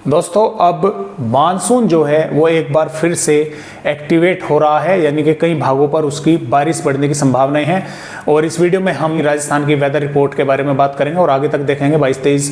दोस्तों अब मानसून जो है वो एक बार फिर से एक्टिवेट हो रहा है, यानी कि कई भागों पर उसकी बारिश बढ़ने की संभावनाएं हैं। और इस वीडियो में हम राजस्थान की वेदर रिपोर्ट के बारे में बात करेंगे और आगे तक देखेंगे 22-23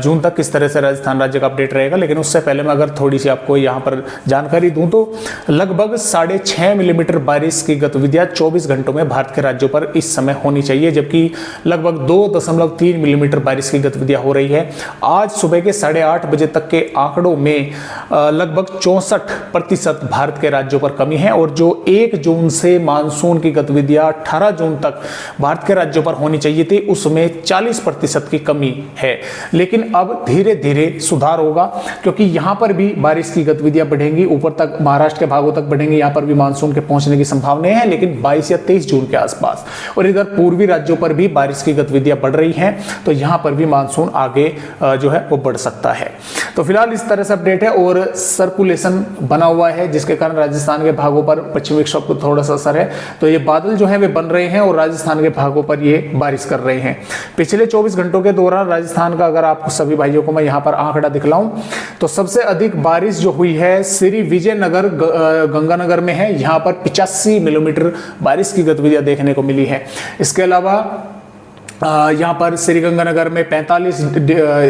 जून तक किस तरह से राजस्थान राज्य का अपडेट रहेगा। लेकिन उससे पहले मैं अगर थोड़ी सी आपको यहाँ पर जानकारी दूं तो लगभग 6.5 मिलीमीटर बारिश की गतिविधियां 24 घंटों में भारत के राज्यों पर इस समय होनी चाहिए, जबकि लगभग 2.3 मिलीमीटर बारिश की गतिविधियां हो रही है। आज सुबह के 8:30 बजे तक के आंकड़ों में लगभग 64% भारत के राज्यों पर कमी है और जो 1 जून से मानसून की गतिविधियां 18 जून तक भारत के राज्यों पर होनी चाहिए थी उसमें 40% की कमी है। लेकिन अब धीरे धीरे सुधार होगा क्योंकि यहां पर भी बारिश की गतिविधियां बढ़ेंगी, ऊपर तक महाराष्ट्र के भागों तक बढ़ेंगी, यहां पर भी मानसून के पहुंचने की संभावनाएं हैं, लेकिन 22 या 23 जून के आसपास। और इधर पूर्वी राज्यों पर भी बारिश की गतिविधियां बढ़ रही हैं, तो यहां पर भी मानसून आगे जो है वो बढ़ सकता है। तो फिलहाल इस तरह से अपडेट है और सर्कुलेशन बना हुआ है जिसके कारण राजस्थान के भागों पर पश्चिमी विक्षोभ को थोड़ा सा असर है। तो ये बादल जो है वे बन रहे हैं और राजस्थान के भागों पर ये बारिश कर रहे हैं। पिछले 24 घंटों के दौरान राजस्थान का अगर आपको सभी भाइयों को मैं यहाँ पर आंकड़ा दिखलाऊं तो सबसे अधिक बारिश जो हुई है श्री विजयनगर गंगानगर में है, यहाँ पर 85 मिलीमीटर बारिश की गतिविधियां देखने को मिली है। इसके अलावा यहाँ पर श्रीगंगानगर में 45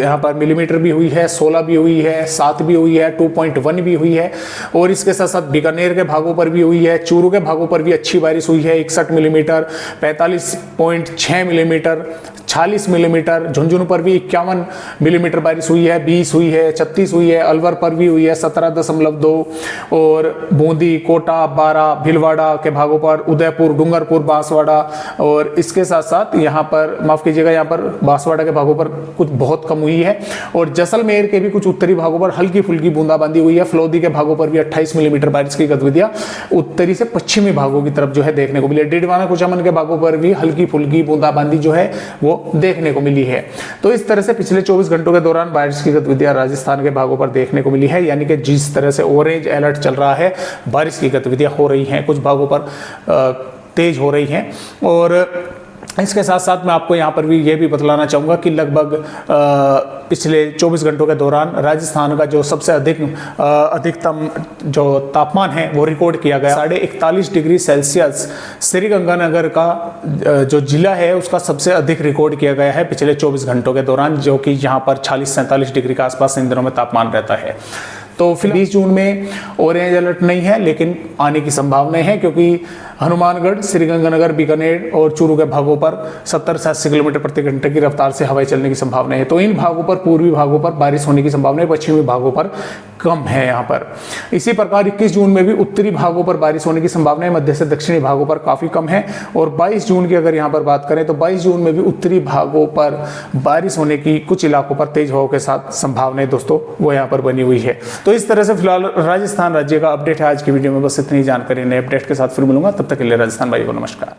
यहाँ पर मिलीमीटर भी हुई है, 16 भी हुई है, 7 भी हुई है, 2.1 भी हुई है। और इसके साथ साथ बीकानेर के भागों पर भी हुई है, चूरू के भागों पर भी अच्छी बारिश हुई है, 61 मिलीमीटर, 45.6 मिलीमीटर, 46 मिलीमीटर, झुंझुनू पर भी 51 मिलीमीटर बारिश हुई है, 20 हुई है, 36 हुई है, अलवर पर भी हुई है 17.2 और बूंदी, कोटा, बारा, भीलवाड़ा के भागों पर, उदयपुर, डूंगरपुर, बांसवाड़ा और इसके साथ साथ यहाँ पर माफ कीजिएगा यहाँ पर बांसवाड़ा के भागों पर कुछ बहुत कम हुई है और जैसलमेर के भी कुछ उत्तरी भागों पर हल्की फुल्की बूंदाबांदी हुई है। फलोदी के भागों पर भी 28 मिलीमीटर बारिश की गतिविधियां उत्तरी से पश्चिमी भागों की तरफ जो है देखने को मिली है। डिडवाना कुचामन के भागों पर भी हल्की फुल्की बूंदाबांदी जो है वो देखने को मिली है। तो इस तरह से पिछले 24 घंटों के दौरान बारिश की गतिविधियां राजस्थान के भागों पर देखने को मिली है, यानी कि जिस तरह से ऑरेंज अलर्ट चल रहा है बारिश की गतिविधियां हो रही हैं, कुछ भागों पर तेज हो रही हैं। और इसके साथ साथ मैं आपको यहाँ पर भी ये भी बतलाना चाहूँगा कि लगभग पिछले 24 घंटों के दौरान राजस्थान का जो सबसे अधिकतम जो तापमान है वो रिकॉर्ड किया गया 41.5 डिग्री सेल्सियस श्रीगंगानगर का जो जिला है उसका सबसे अधिक रिकॉर्ड किया गया है पिछले 24 घंटों के दौरान, जो कि यहाँ पर 40-47 डिग्री के आसपास इन दिनों में तापमान रहता है। तो फिर 20 जून में ऑरेंज अलर्ट नहीं है लेकिन आने की संभावनाएं हैं क्योंकि हनुमानगढ़, श्रीगंगानगर, बीकानेर और चूरू के भागों पर 70 से 80 किलोमीटर प्रति घंटे की रफ्तार से हवाएं चलने की संभावना है। तो इन भागों पर, पूर्वी भागों पर बारिश होने की संभावना है, पश्चिमी भागों पर कम है यहाँ पर। इसी प्रकार 21 जून में भी उत्तरी भागों पर बारिश होने की संभावना है, मध्य से दक्षिणी भागों पर काफी कम है। और 22 जून की अगर यहाँ पर बात करें तो 22 जून में भी उत्तरी भागों पर बारिश होने की कुछ इलाकों पर तेज हवाओं के साथ संभावनाएं दोस्तों वो यहाँ पर बनी हुई है। तो इस तरह से फिलहाल राजस्थान राज्य का अपडेट है आज की वीडियो में। बस इतनी जानकारी नए अपडेट के साथ फिर मिलूंगा, तब तक के लिए राजस्थान भाई को नमस्कार।